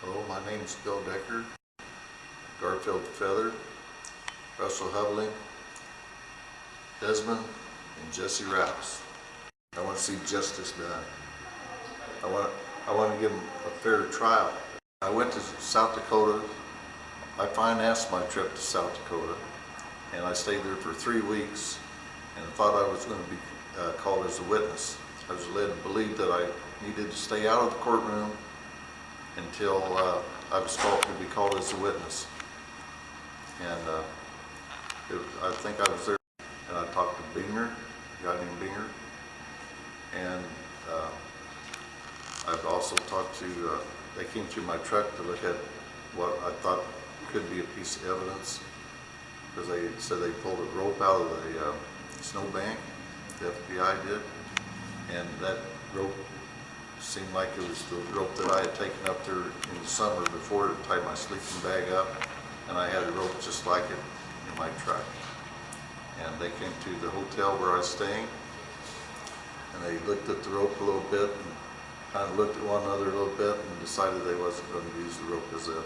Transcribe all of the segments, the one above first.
Hello, my name is Bill Decker, Garfield Feather, Russell Hovling, Desmond, and Jesse Rouse. I want to see justice done. I want to give them a fair trial. I went to South Dakota. I financed my trip to South Dakota, and I stayed there for 3 weeks and thought I was going to be called as a witness. I was led to believe that I needed to stay out of the courtroom until I was to be called as a witness. And I think I was there, and I talked to Binger, a guy named Binger, and I've also talked to, they came through my truck to look at what I thought could be a piece of evidence, because they said they pulled a rope out of the snowbank, the FBI did, and that rope seemed like it was the rope that I had taken up there in the summer before to tie my sleeping bag up, and I had a rope just like it in my truck. And they came to the hotel where I was staying, and they looked at the rope a little bit and kind of looked at one another a little bit and decided they wasn't going to use the rope as or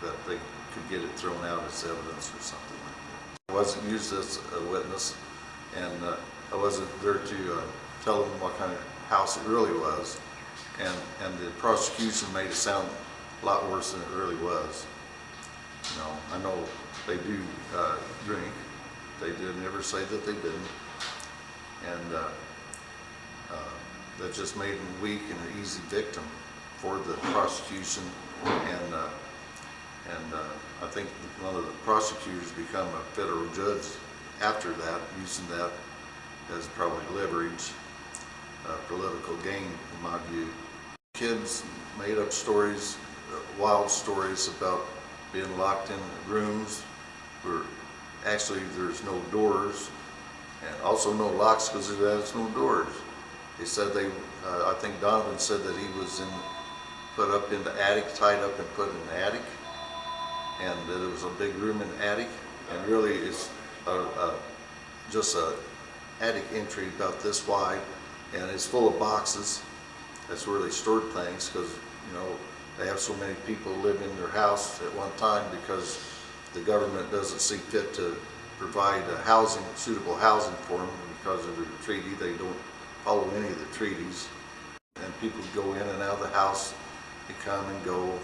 that they could get it thrown out as evidence or something like that. I wasn't used as a witness, and I wasn't there to tell them what kind of house it really was, and the prosecution made it sound a lot worse than it really was. You know, I know they do drink. They did never say that they didn't, and that just made them weak and an easy victim for the prosecution. And I think one of the prosecutors become a federal judge after that, using that as probably leverage, political gain in my view. Kids made up stories, wild stories about being locked in rooms where actually there's no doors, and also no locks because there's no doors. They said I think Donovan said that he was put up in the attic, tied up and put in the attic, and that it was a big room in the attic, and really it's just a attic entry about this wide, and it's full of boxes. That's where they stored things, because you know they have so many people live in their house at one time because the government doesn't see fit to provide suitable housing for them because of the treaty. They don't follow any of the treaties, and people go in and out of the house. They come and go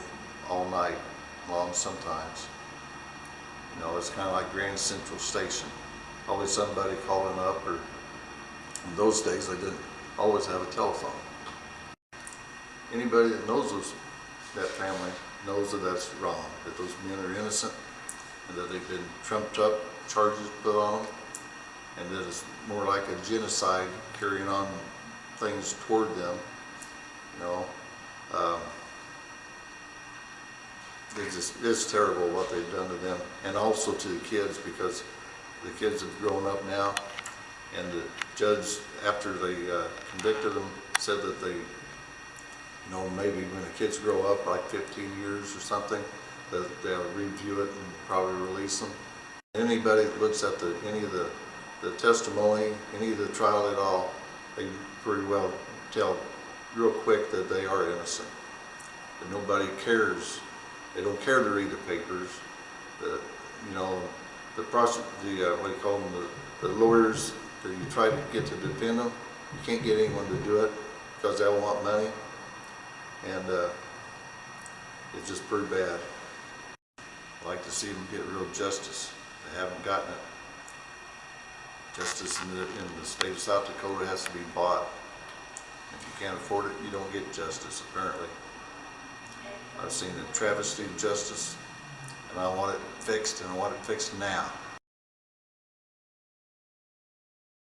all night long sometimes. You know, it's kind of like Grand Central Station. Always somebody calling up, or in those days they didn't always have a telephone. Anybody that knows that family knows that that's wrong, that those men are innocent, and that they've been trumped up, charges put on them, and that it's more like a genocide carrying on things toward them. You know, it's terrible what they've done to them, and also to the kids, because the kids have grown up now, and the judge, after they convicted them, said that they, you know, maybe when the kids grow up, like 15 years or something, that they'll review it and probably release them. Anybody that looks at any of the testimony, any of the trial at all, they pretty well tell real quick that they are innocent. That nobody cares. They don't care to read the papers. You know, what do you call them, the lawyers that you try to get to defend them, you can't get anyone to do it because they all want money, and it's just pretty bad. I'd like to see them get real justice. They haven't gotten it. Justice in the state of South Dakota has to be bought. If you can't afford it, you don't get justice, apparently. I've seen a travesty of justice, and I want it fixed, and I want it fixed now.